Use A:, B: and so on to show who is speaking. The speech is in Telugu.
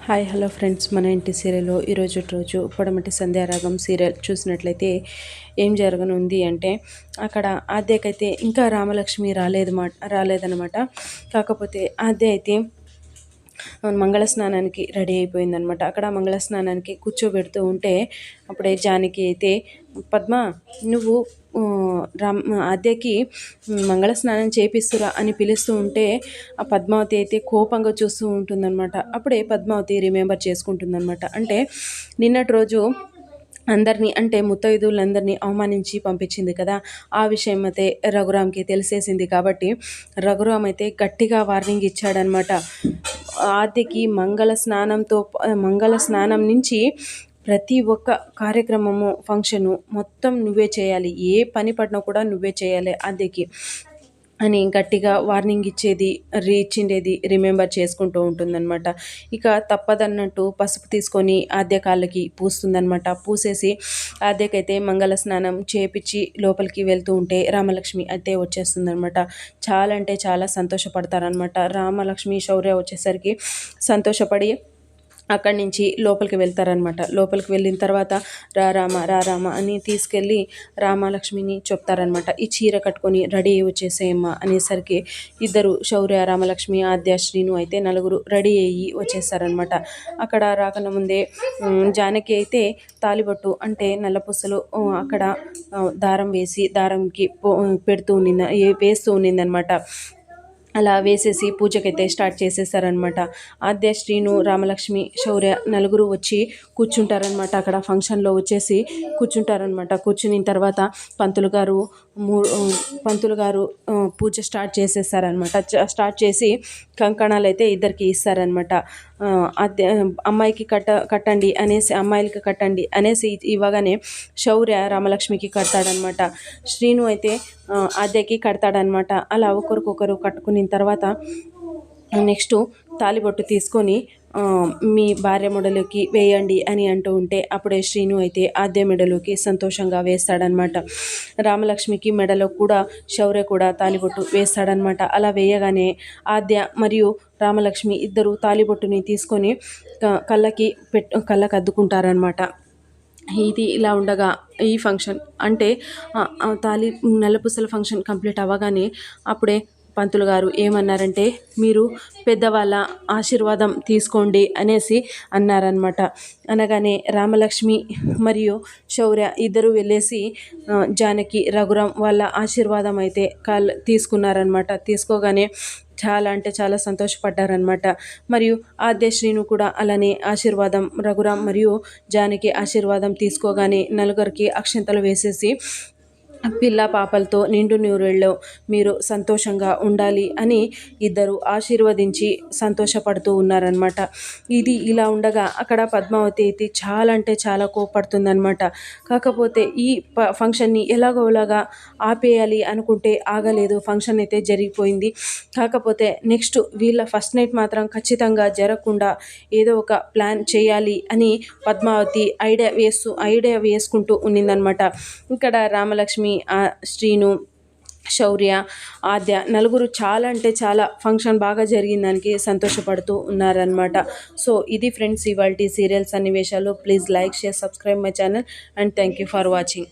A: హాయ్ హలో ఫ్రెండ్స్, మన ఇంటి సీరియల్లో ఈరోజు పొడమటి సంధ్యారాగం సీరియల్ చూసినట్లయితే ఏం జరగనుంది అంటే, అక్కడ ఆద్యకైతే ఇంకా రామలక్ష్మి రాలేదన్నమాట. కాకపోతే ఆద్య అయితే మంగళ స్నానానికి రెడీ అయిపోయిందనమాట. అక్కడ మంగళ స్నానానికి కూర్చోబెడుతూ ఉంటే అప్పుడే జానకి అయితే, పద్మ నువ్వు ఆద్యకి మంగళ స్నానం చేపిస్తురా అని పిలుస్తూ ఉంటే ఆ పద్మావతి అయితే కోపంగా చూస్తూ ఉంటుందన్నమాట. అప్పుడే పద్మావతి రిమెంబర్ చేసుకుంటుందన్నమాట. అంటే నిన్నటి రోజు అందరినీ, అంటే ముత్తైదువులందరినీ అవమానించి పంపించింది కదా, ఆ విషయం అయితే రఘురామ్కి తెలిసేసింది. కాబట్టి రఘురామ్ అయితే గట్టిగా వార్నింగ్ ఇచ్చాడనమాట. ఆద్యకి మంగళ స్నానం నుంచి ప్రతి ఒక్క కార్యక్రమము, ఫంక్షను మొత్తం నువ్వే చేయాలి, ఏ పని పడినా కూడా నువ్వే చేయాలి ఆద్యకి అని గట్టిగా వార్నింగ్ ఇచ్చిండేది రిమెంబర్ చేసుకుంటూ ఉంటుందన్నమాట. ఇక తప్పదన్నట్టు పసుపు తీసుకొని ఆద్య కాళ్ళకి పూస్తుందన్నమాట. పూసేసి ఆద్యకైతే మంగళ స్నానం చేపించి లోపలికి వెళ్తూ ఉంటే రామలక్ష్మి అయితే వచ్చేస్తుందన్నమాట. చాలా అంటే చాలా సంతోషపడతారనమాట. రామలక్ష్మి శౌర్య వచ్చేసరికి సంతోషపడి అక్కడి నుంచి లోపలికి వెళ్తారనమాట. లోపలికి వెళ్ళిన తర్వాత రారామ అని తీసుకెళ్ళి రామలక్ష్మిని చెప్తారనమాట. ఈ చీర కట్టుకొని రెడీ అయ్యి వచ్చేసేయమ్మా అనేసరికి ఇద్దరు, శౌర్య, రామలక్ష్మి, ఆద్య, శ్రీను అయితే నలుగురు రెడీ అయ్యి వచ్చేస్తారనమాట. అక్కడ రాకన్నా ముందే జానకి అయితే తాలిబొట్టు, అంటే నల్లపూసలు అక్కడ దారంకి వేస్తూ ఉన్నిందనమాట. అలా వేసేసి పూజకైతే స్టార్ట్ చేసేసారనమాట. ఆద్య, శ్రీను, రామలక్ష్మి, శౌర్య నలుగురు వచ్చి కూర్చుంటారనమాట. అక్కడ ఫంక్షన్లో వచ్చేసి కూర్చుంటారనమాట. కూర్చున్న తర్వాత పంతులు గారు పూజ స్టార్ట్ చేసేసారనమాట. స్టార్ట్ చేసి కంకణాలు అయితే ఇద్దరికి ఇస్తారనమాట. అమ్మాయిలకి కట్టండి అనేసి ఇవ్వగానే శౌర్య రామలక్ష్మికి కడతాడనమాట. శ్రీను అయితే ఆద్యకి కడతాడనమాట. అలా ఒకరికొకరు కట్టుకున్న తర్వాత నెక్స్ట్ తాలిబొట్టు తీసుకొని మీ భార్య మెడలోకి వేయండి అని అంటూ ఉంటే అప్పుడే శ్రీను అయితే ఆద్య మెడలోకి సంతోషంగా వేస్తాడనమాట. రామలక్ష్మికి మెడలో కూడా శౌర్య కూడా తాలిబొట్టు వేస్తాడనమాట. అలా వేయగానే ఆద్య మరియు రామలక్ష్మి ఇద్దరు తాలిబొట్టుని తీసుకొని కళ్ళకి అద్దుకుంటారనమాట. ఇది ఇలా ఉండగా ఈ ఫంక్షన్, అంటే నల్లపూసల ఫంక్షన్ కంప్లీట్ అవ్వగానే అప్పుడే పంతులు గారు ఏమన్నారంటే, మీరు పెద్దవాళ్ళ ఆశీర్వాదం తీసుకోండి అనేసి అన్నారనమాట. అనగానే రామలక్ష్మి మరియు శౌర్య ఇద్దరు వెళ్ళేసి జానకి, రఘురామ్ వాళ్ళ ఆశీర్వాదం అయితే తీసుకున్నారనమాట. తీసుకోగానే చాలా అంటే చాలా సంతోషపడ్డారనమాట. మరియు ఆద్య, శ్రీను కూడా అలానే ఆశీర్వాదం, రఘురామ్ మరియు జానకి ఆశీర్వాదం తీసుకోగానే నలుగురికి అక్షంతలు వేసేసి పిల్ల పాపలతో నిండు నూరేళ్ళు మీరు సంతోషంగా ఉండాలి అని ఇద్దరు ఆశీర్వదించి సంతోషపడుతూ ఉన్నారనమాట. ఇది ఇలా ఉండగా అక్కడ పద్మావతి అయితే చాలా అంటే చాలా కోపడుతుందనమాట. కాకపోతే ఈ ఫంక్షన్ని ఎలాగోలాగా ఆపేయాలి అనుకుంటే ఆగలేదు. ఫంక్షన్ అయితే జరిగిపోయింది. కాకపోతే నెక్స్ట్ వీళ్ళ ఫస్ట్ నైట్ మాత్రం ఖచ్చితంగా జరగకుండా ఏదో ఒక ప్లాన్ చేయాలి అని పద్మావతి ఐడియా వేసుకుంటూ ఉన్నిందనమాట. ఇక్కడ రామలక్ష్మి, శ్రీను, శౌర్య, ఆద్య నలుగురు చాలా అంటే చాలా ఫంక్షన్ బాగా జరిగిన దానికి సంతోషపడుతూ ఉన్నారనమాట. సో ఇది ఫ్రెండ్స్ ఇవాల్టి సీరియల్ సన్నివేశాలు. Please like, share, subscribe my channel and thank you for watching.